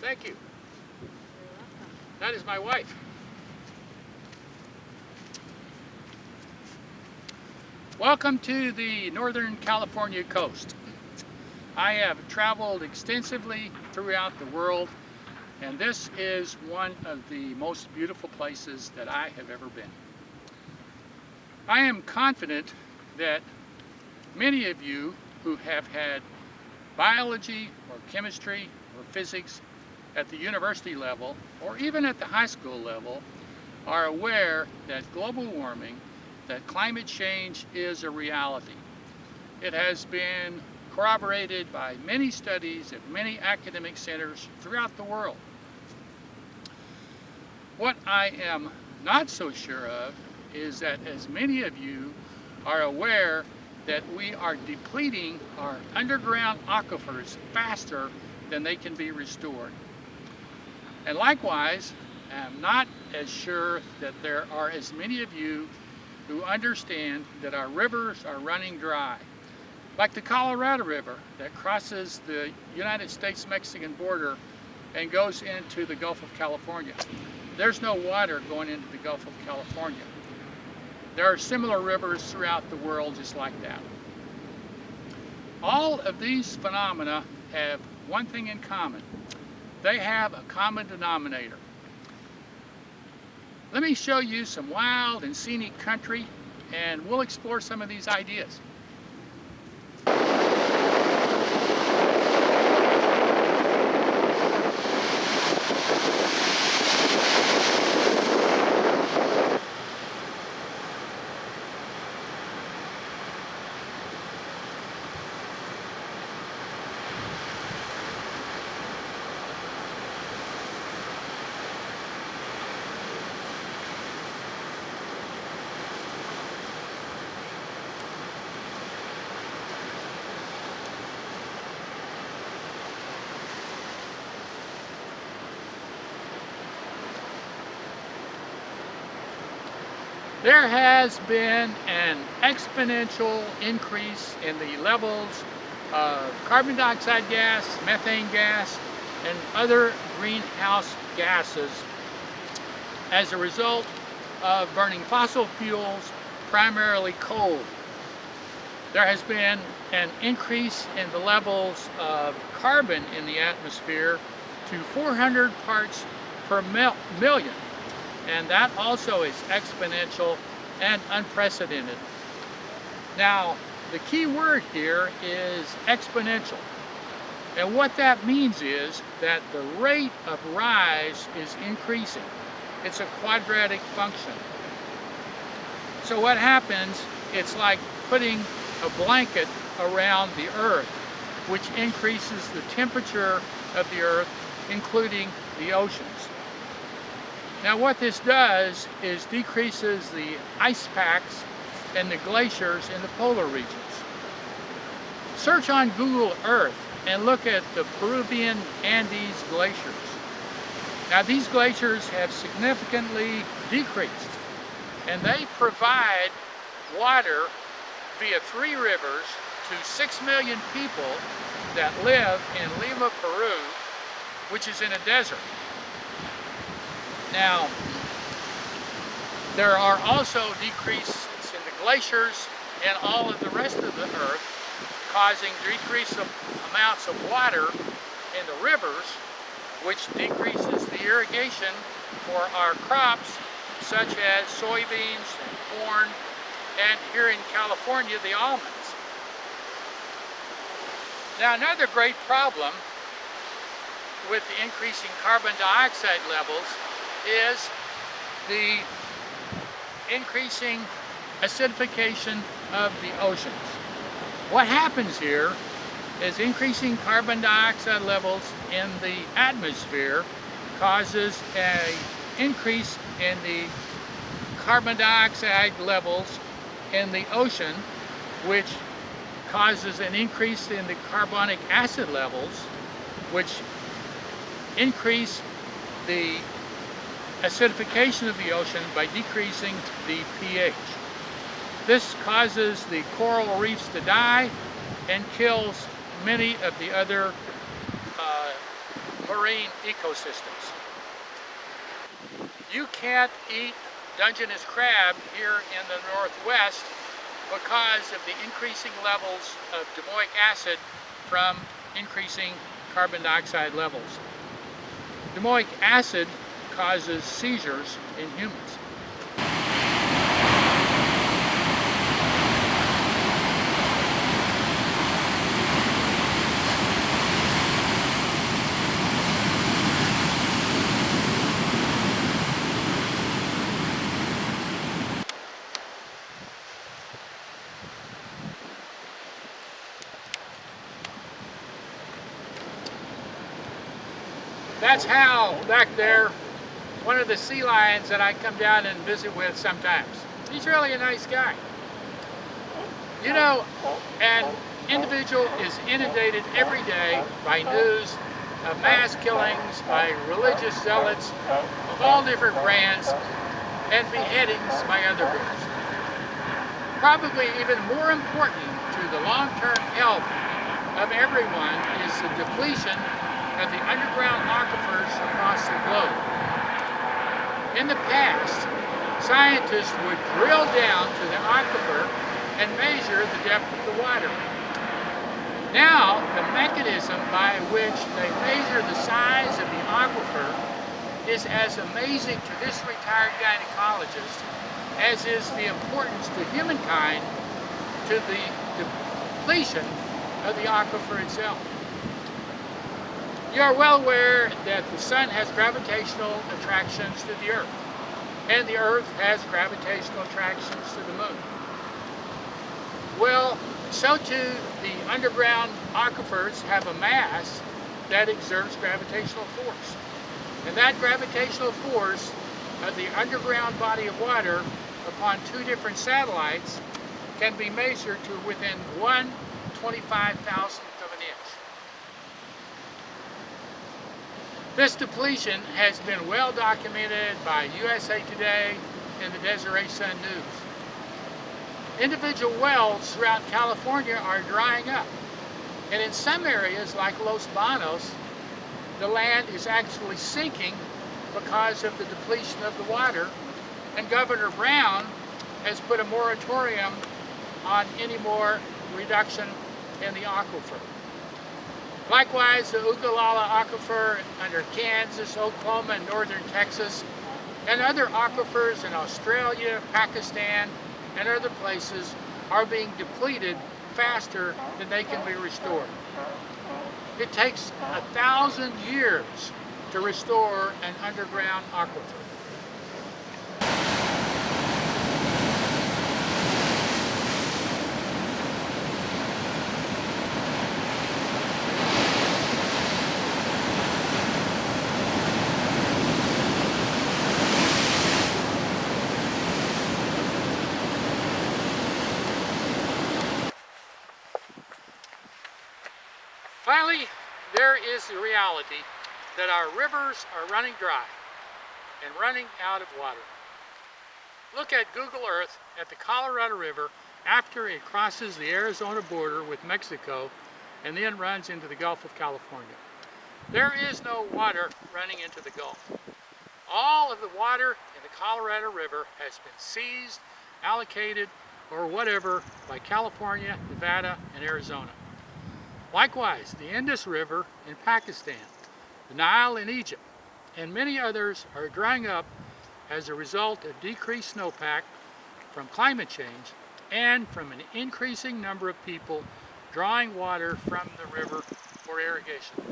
Thank you. That is my wife. Welcome to the Northern California coast. I have traveled extensively throughout the world, and this is one of the most beautiful places that I have ever been. I am confident that many of you who have had biology or chemistry or physics at the university level or even at the high school level are aware that global warming, that climate change is a reality. It has been corroborated by many studies at many academic centers throughout the world. What I am not so sure of is that as many of you are aware that we are depleting our underground aquifers faster than they can be restored. And likewise, I'm not as sure that there are as many of you who understand that our rivers are running dry. Like the Colorado River that crosses the United States-Mexican border and goes into the Gulf of California. There's no water going into the Gulf of California. There are similar rivers throughout the world just like that. All of these phenomena have one thing in common. They have a common denominator. Let me show you some wild and scenic country, and we'll explore some of these ideas. There has been an exponential increase in the levels of carbon dioxide gas, methane gas, and other greenhouse gases as a result of burning fossil fuels, primarily coal. There has been an increase in the levels of carbon in the atmosphere to 400 parts per million. And that also is exponential and unprecedented. Now, the key word here is exponential. And what that means is that the rate of rise is increasing. It's a quadratic function. So what happens, it's like putting a blanket around the Earth, which increases the temperature of the Earth, including the oceans. Now what this does is decreases the ice packs and the glaciers in the polar regions. Search on Google Earth and look at the Peruvian Andes glaciers. Now these glaciers have significantly decreased, and they provide water via 3 rivers to 6 million people that live in Lima, Peru, which is in a desert. Now, there are also decreases in the glaciers and all of the rest of the Earth, causing decreased amounts of water in the rivers, which decreases the irrigation for our crops, such as soybeans and corn, and here in California, the almonds. Now, another great problem with the increasing carbon dioxide levels is the increasing acidification of the oceans. What happens here is increasing carbon dioxide levels in the atmosphere causes an increase in the carbon dioxide levels in the ocean, which causes an increase in the carbonic acid levels, which increase the acidification of the ocean by decreasing the pH. This causes the coral reefs to die and kills many of the other marine ecosystems. You can't eat Dungeness crab here in the Northwest because of the increasing levels of domoic acid from increasing carbon dioxide levels. Domoic acid causes seizures in humans. That's Hal back there, one of the sea lions that I come down and visit with sometimes. He's really a nice guy. You know, an individual is inundated every day by news of mass killings by religious zealots of all different brands and beheadings by other groups. Probably even more important to the long-term health of everyone is the depletion of the underground aquifers across the globe. In the past, scientists would drill down to the aquifer and measure the depth of the water. Now, the mechanism by which they measure the size of the aquifer is as amazing to this retired gynecologist as is the importance to humankind to the depletion of the aquifer itself. You are well aware that the sun has gravitational attractions to the earth, and the earth has gravitational attractions to the moon. Well, so too the underground aquifers have a mass that exerts gravitational force. And that gravitational force of the underground body of water upon two different satellites can be measured to within 1/25,000th of an inch. This depletion has been well documented by USA Today and the Deseret Sun News. Individual wells throughout California are drying up, and in some areas like Los Banos, the land is actually sinking because of the depletion of the water, and Governor Brown has put a moratorium on any more reduction in the aquifer. Likewise, the Ogallala Aquifer under Kansas, Oklahoma, and northern Texas, and other aquifers in Australia, Pakistan, and other places are being depleted faster than they can be restored. It takes 1,000 years to restore an underground aquifer. Finally, there is the reality that our rivers are running dry and running out of water. Look at Google Earth at the Colorado River after it crosses the Arizona border with Mexico and then runs into the Gulf of California. There is no water running into the Gulf. All of the water in the Colorado River has been seized, allocated, or whatever by California, Nevada, and Arizona. Likewise, the Indus River in Pakistan, the Nile in Egypt, and many others are drying up as a result of decreased snowpack from climate change and from an increasing number of people drawing water from the river for irrigation.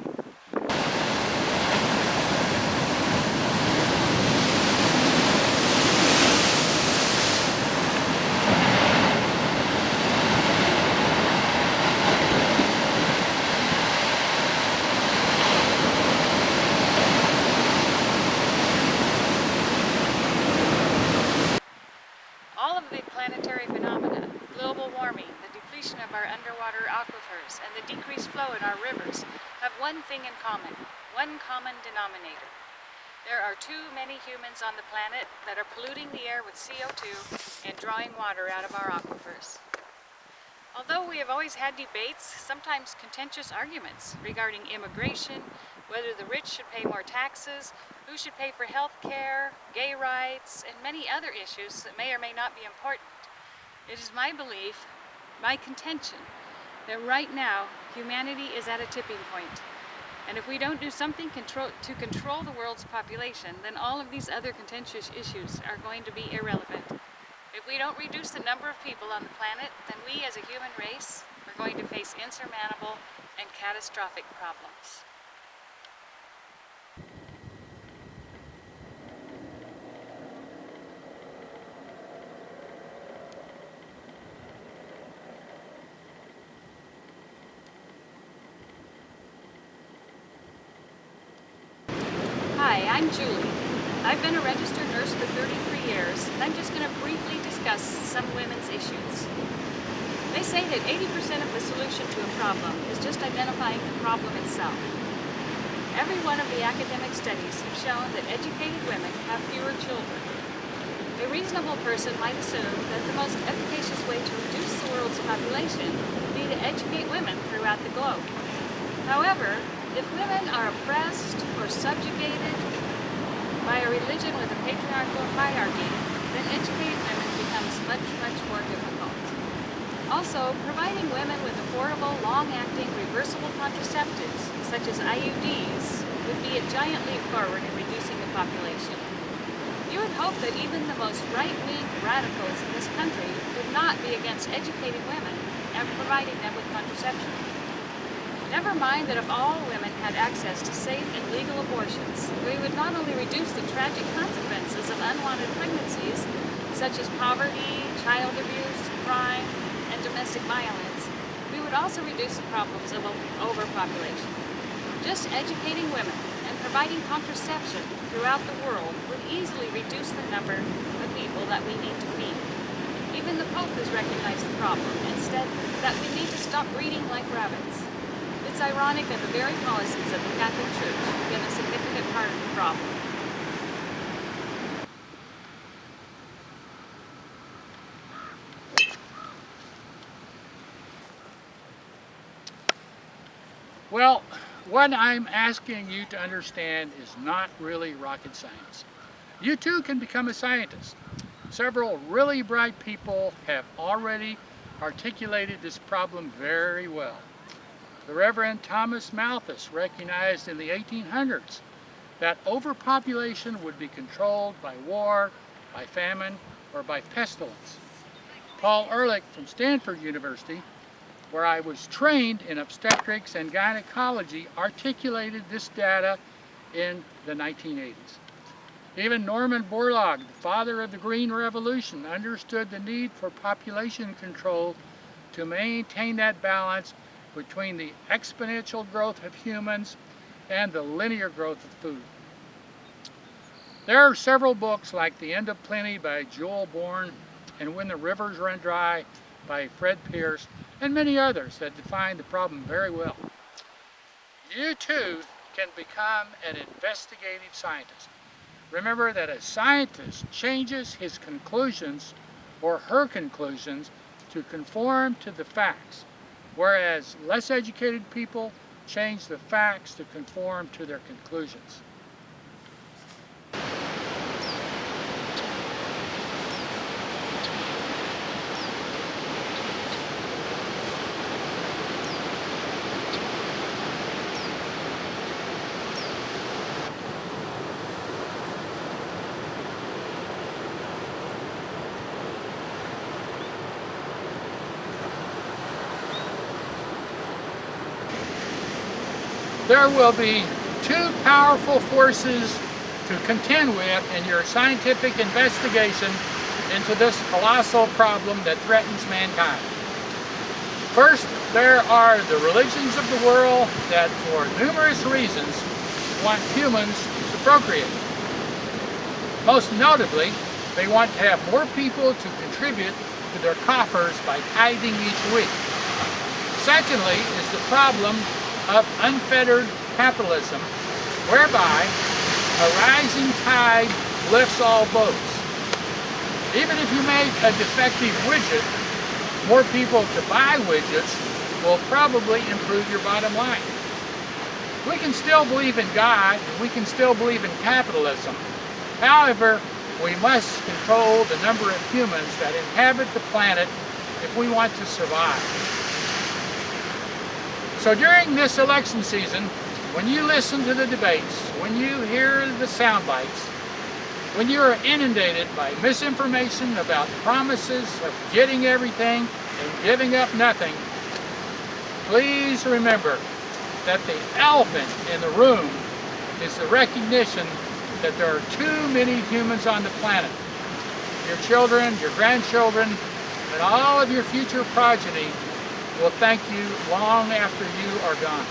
Planetary phenomena, global warming, the depletion of our underwater aquifers, and the decreased flow in our rivers have one thing in common, one common denominator. There are too many humans on the planet that are polluting the air with CO2 and drawing water out of our aquifers. Although we have always had debates, sometimes contentious arguments regarding immigration, whether the rich should pay more taxes, who should pay for health care, gay rights, and many other issues that may or may not be important, it is my belief, my contention, that right now humanity is at a tipping point. And if we don't do something to control the world's population, then all of these other contentious issues are going to be irrelevant. If we don't reduce the number of people on the planet, then we as a human race are going to face insurmountable and catastrophic problems. Hi, I'm Julie. I've been a registered nurse for 33 years, and I'm just going to briefly discuss some women's issues. They say that 80% of the solution to a problem is just identifying the problem itself. Every one of the academic studies have shown that educated women have fewer children. A reasonable person might assume that the most efficacious way to reduce the world's population would be to educate women throughout the globe. However, if women are oppressed or subjugated by a religion with a patriarchal hierarchy, then educating women becomes much, much more difficult. Also, providing women with affordable, long-acting, reversible contraceptives, such as IUDs, would be a giant leap forward in reducing the population. You would hope that even the most right-wing radicals in this country would not be against educating women and providing them with contraception. Never mind that if all women had access to safe and legal abortions, we would not only reduce the tragic consequences of unwanted pregnancies, such as poverty, child abuse, crime, and domestic violence, we would also reduce the problems of overpopulation. Just educating women and providing contraception throughout the world would easily reduce the number of people that we need to feed. Even the Pope has recognized the problem and said that we need to stop breeding like rabbits. It's ironic that the very policies of the Catholic Church have been a significant part of the problem. Well, what I'm asking you to understand is not really rocket science. You too can become a scientist. Several really bright people have already articulated this problem very well. The Reverend Thomas Malthus recognized in the 1800s that overpopulation would be controlled by war, by famine, or by pestilence. Paul Ehrlich from Stanford University, where I was trained in obstetrics and gynecology, articulated this data in the 1980s. Even Norman Borlaug, the father of the Green Revolution, understood the need for population control to maintain that balance between the exponential growth of humans and the linear growth of food. There are several books like The End of Plenty by Joel Bourne and When the Rivers Run Dry by Fred Pierce, and many others that define the problem very well. You too can become an investigative scientist. Remember that a scientist changes his conclusions or her conclusions to conform to the facts, whereas less educated people change the facts to conform to their conclusions. There will be two powerful forces to contend with in your scientific investigation into this colossal problem that threatens mankind. First, there are the religions of the world that, for numerous reasons, want humans to procreate. Most notably, they want to have more people to contribute to their coffers by tithing each week. Secondly is the problem of unfettered capitalism, whereby a rising tide lifts all boats. Even if you make a defective widget, more people to buy widgets will probably improve your bottom line. We can still believe in God, and we can still believe in capitalism. However, we must control the number of humans that inhabit the planet if we want to survive. So during this election season, when you listen to the debates, when you hear the sound bites, when you are inundated by misinformation about promises of getting everything and giving up nothing, please remember that the elephant in the room is the recognition that there are too many humans on the planet. Your children, your grandchildren, and all of your future progeny will thank you long after you are gone.